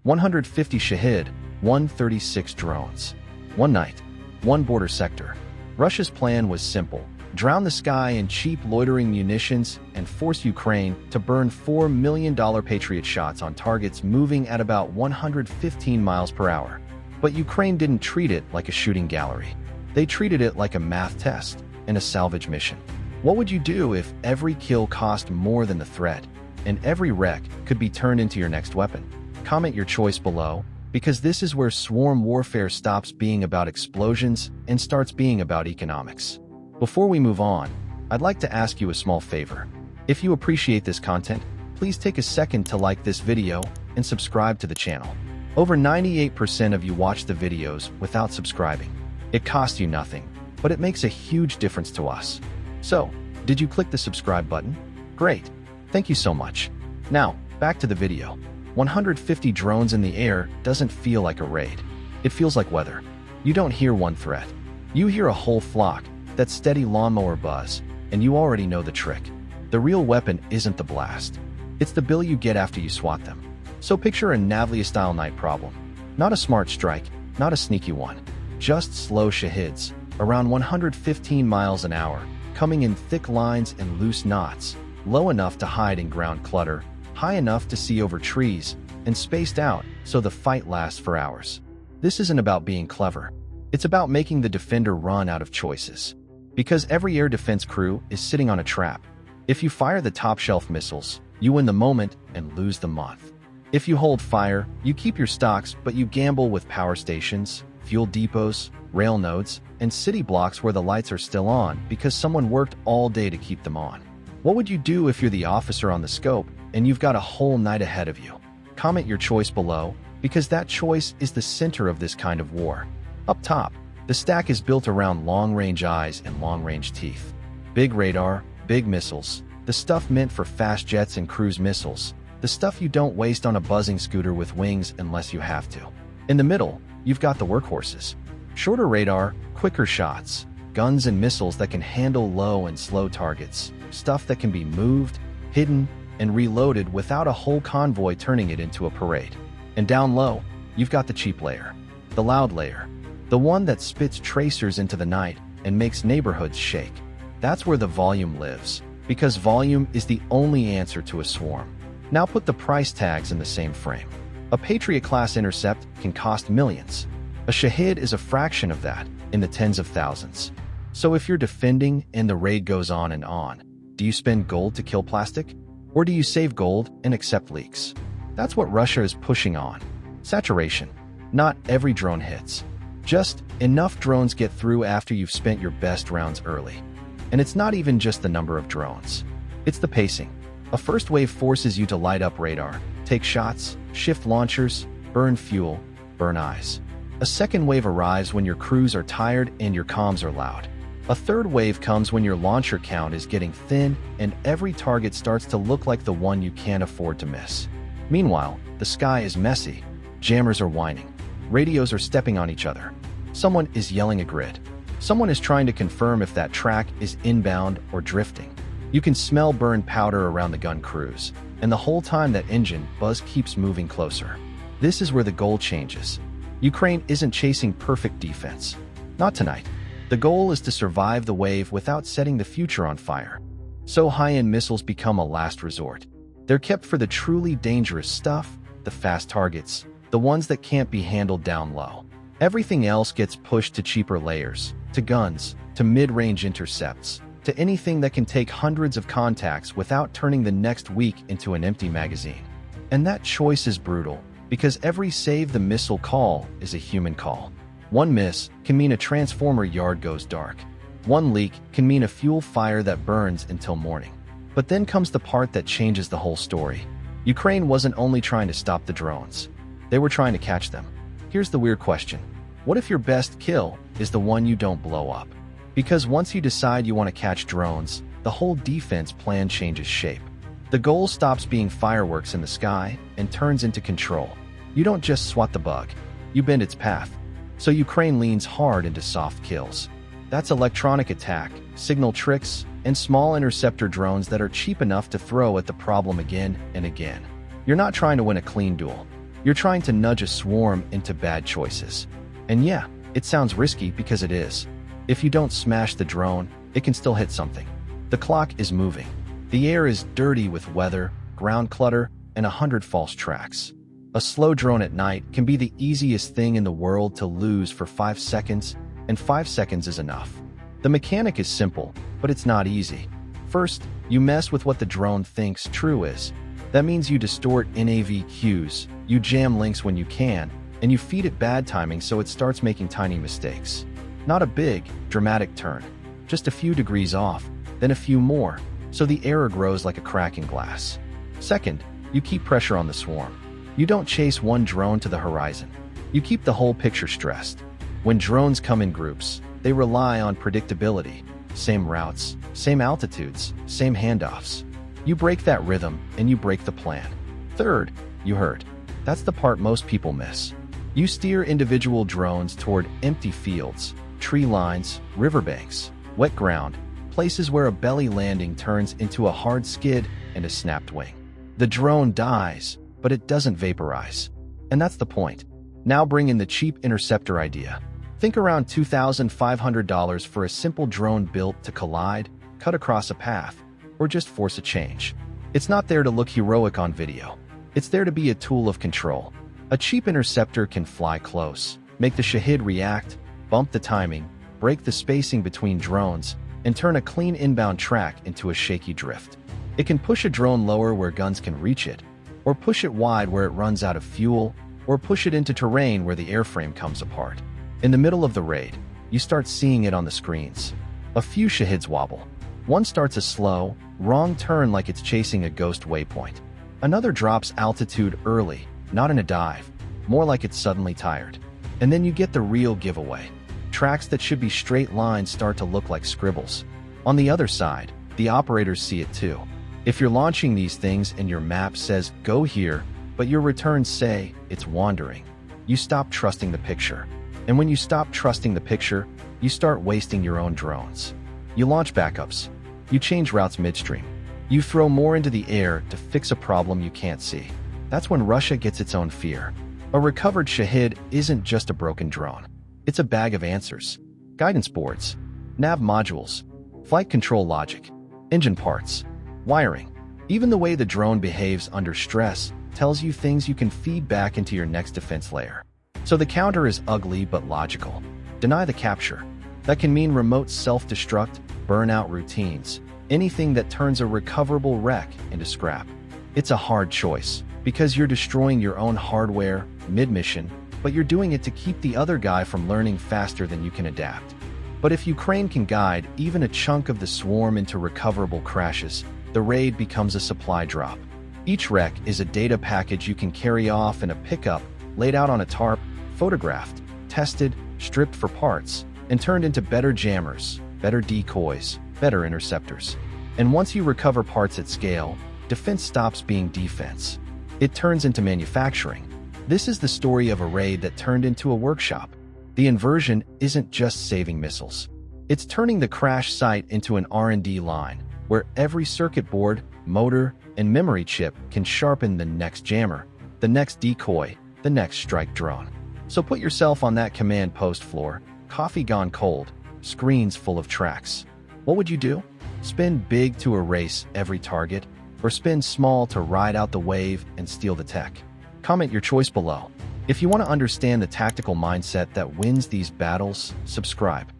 150 Shahid, 136 drones. One night, one border sector. Russia's plan was simple: drown the sky in cheap loitering munitions and force Ukraine to burn $4 million Patriot shots on targets moving at about 115 miles per hour. But Ukraine didn't treat it like a shooting gallery. They treated it like a math test and a salvage mission. What would you do if every kill cost more than the threat, and every wreck could be turned into your next weapon? Comment your choice below, because this is where swarm warfare stops being about explosions and starts being about economics. Before we move on, I'd like to ask you a small favor. If you appreciate this content, please take a second to like this video and subscribe to the channel. Over 98% of you watch the videos without subscribing. It costs you nothing, but it makes a huge difference to us. So, did you click the subscribe button? Great. Thank you so much. Now, back to the video. 150 drones in the air doesn't feel like a raid. It feels like weather. You don't hear one threat. You hear a whole flock, that steady lawnmower buzz, and you already know the trick. The real weapon isn't the blast. It's the bill you get after you swat them. So picture a Navlia-style night problem. Not a smart strike, not a sneaky one. Just slow shahids, around 115 miles an hour, coming in thick lines and loose knots, low enough to hide in ground clutter, high enough to see over trees, and spaced out so the fight lasts for hours. This isn't about being clever. It's about making the defender run out of choices. Because every air defense crew is sitting on a trap. If you fire the top-shelf missiles, you win the moment and lose the month. If you hold fire, you keep your stocks, but you gamble with power stations, fuel depots, rail nodes, and city blocks where the lights are still on because someone worked all day to keep them on. What would you do if you're the officer on the scope and you've got a whole night ahead of you? Comment your choice below, because that choice is the center of this kind of war. Up top, the stack is built around long-range eyes and long-range teeth. Big radar, big missiles, the stuff meant for fast jets and cruise missiles, the stuff you don't waste on a buzzing scooter with wings unless you have to. In the middle, you've got the workhorses. Shorter radar, quicker shots, guns and missiles that can handle low and slow targets, stuff that can be moved, hidden, and reloaded without a whole convoy turning it into a parade. And down low, you've got the cheap layer, the loud layer, the one that spits tracers into the night and makes neighborhoods shake. That's where the volume lives, because volume is the only answer to a swarm. Now put the price tags in the same frame. A Patriot-class intercept can cost millions. A Shahid is a fraction of that, in the tens of thousands. So if you're defending and the raid goes on and on, do you spend gold to kill plastic? Or do you save gold and accept leaks? That's what Russia is pushing on. Saturation. Not every drone hits. Just enough drones get through after you've spent your best rounds early. And it's not even just the number of drones. It's the pacing. A first wave forces you to light up radar, take shots, shift launchers, burn fuel, burn eyes. A second wave arrives when your crews are tired and your comms are loud. A third wave comes when your launcher count is getting thin and every target starts to look like the one you can't afford to miss. Meanwhile, the sky is messy. Jammers are whining. Radios are stepping on each other. Someone is yelling a grid. Someone is trying to confirm if that track is inbound or drifting. You can smell burned powder around the gun crews, and the whole time that engine buzz keeps moving closer. This is where the goal changes. Ukraine isn't chasing perfect defense. Not tonight. The goal is to survive the wave without setting the future on fire. So high-end missiles become a last resort. They're kept for the truly dangerous stuff, the fast targets, the ones that can't be handled down low. Everything else gets pushed to cheaper layers, to guns, to mid-range intercepts, to anything that can take hundreds of contacts without turning the next week into an empty magazine. And that choice is brutal, because every save the missile call is a human call. One miss can mean a transformer yard goes dark. One leak can mean a fuel fire that burns until morning. But then comes the part that changes the whole story. Ukraine wasn't only trying to stop the drones. They were trying to catch them. Here's the weird question. What if your best kill is the one you don't blow up? Because once you decide you want to catch drones, the whole defense plan changes shape. The goal stops being fireworks in the sky and turns into control. You don't just swat the bug, you bend its path. So Ukraine leans hard into soft kills. That's electronic attack, signal tricks, and small interceptor drones that are cheap enough to throw at the problem again and again. You're not trying to win a clean duel. You're trying to nudge a swarm into bad choices. And yeah, it sounds risky because it is. If you don't smash the drone, it can still hit something. The clock is moving. The air is dirty with weather, ground clutter, and 100 false tracks. A slow drone at night can be the easiest thing in the world to lose for 5 seconds, and 5 seconds is enough. The mechanic is simple, but it's not easy. First, you mess with what the drone thinks true is. That means you distort NAV cues, you jam links when you can, and you feed it bad timing so it starts making tiny mistakes. Not a big, dramatic turn, just a few degrees off, then a few more, so the error grows like a crack in glass. Second, you keep pressure on the swarm. You don't chase one drone to the horizon. You keep the whole picture stressed. When drones come in groups, they rely on predictability. Same routes, same altitudes, same handoffs. You break that rhythm, and you break the plan. Third, you herd. That's the part most people miss. You steer individual drones toward empty fields, tree lines, riverbanks, wet ground, places where a belly landing turns into a hard skid and a snapped wing. The drone dies, but it doesn't vaporize. And that's the point. Now bring in the cheap interceptor idea. Think around $2,500 for a simple drone built to collide, cut across a path, or just force a change. It's not there to look heroic on video. It's there to be a tool of control. A cheap interceptor can fly close, make the Shahid react, bump the timing, break the spacing between drones, and turn a clean inbound track into a shaky drift. It can push a drone lower where guns can reach it, or push it wide where it runs out of fuel, or push it into terrain where the airframe comes apart. In the middle of the raid, you start seeing it on the screens. A few Shahids wobble. One starts a slow, wrong turn like it's chasing a ghost waypoint. Another drops altitude early, not in a dive, more like it's suddenly tired. And then you get the real giveaway. Tracks that should be straight lines start to look like scribbles. On the other side, the operators see it too. If you're launching these things and your map says, go here, but your returns say, it's wandering, you stop trusting the picture. And when you stop trusting the picture, you start wasting your own drones. You launch backups. You change routes midstream. You throw more into the air to fix a problem you can't see. That's when Russia gets its own fear. A recovered Shahid isn't just a broken drone. It's a bag of answers. Guidance boards, nav modules, flight control logic, engine parts, wiring. Even the way the drone behaves under stress tells you things you can feed back into your next defense layer. So the counter is ugly but logical. Deny the capture. That can mean remote self-destruct, burnout routines, anything that turns a recoverable wreck into scrap. It's a hard choice, because you're destroying your own hardware mid-mission, but you're doing it to keep the other guy from learning faster than you can adapt. But if Ukraine can guide even a chunk of the swarm into recoverable crashes, the raid becomes a supply drop. Each wreck is a data package you can carry off in a pickup, laid out on a tarp, photographed, tested, stripped for parts, and turned into better jammers, better decoys, better interceptors. And once you recover parts at scale, defense stops being defense. It turns into manufacturing. This is the story of a raid that turned into a workshop. The inversion isn't just saving missiles. It's turning the crash site into an R&D line, where every circuit board, motor, and memory chip can sharpen the next jammer, the next decoy, the next strike drone. So put yourself on that command post floor, coffee gone cold, screens full of tracks. What would you do? Spin big to erase every target, or spin small to ride out the wave and steal the tech? Comment your choice below. If you want to understand the tactical mindset that wins these battles, subscribe.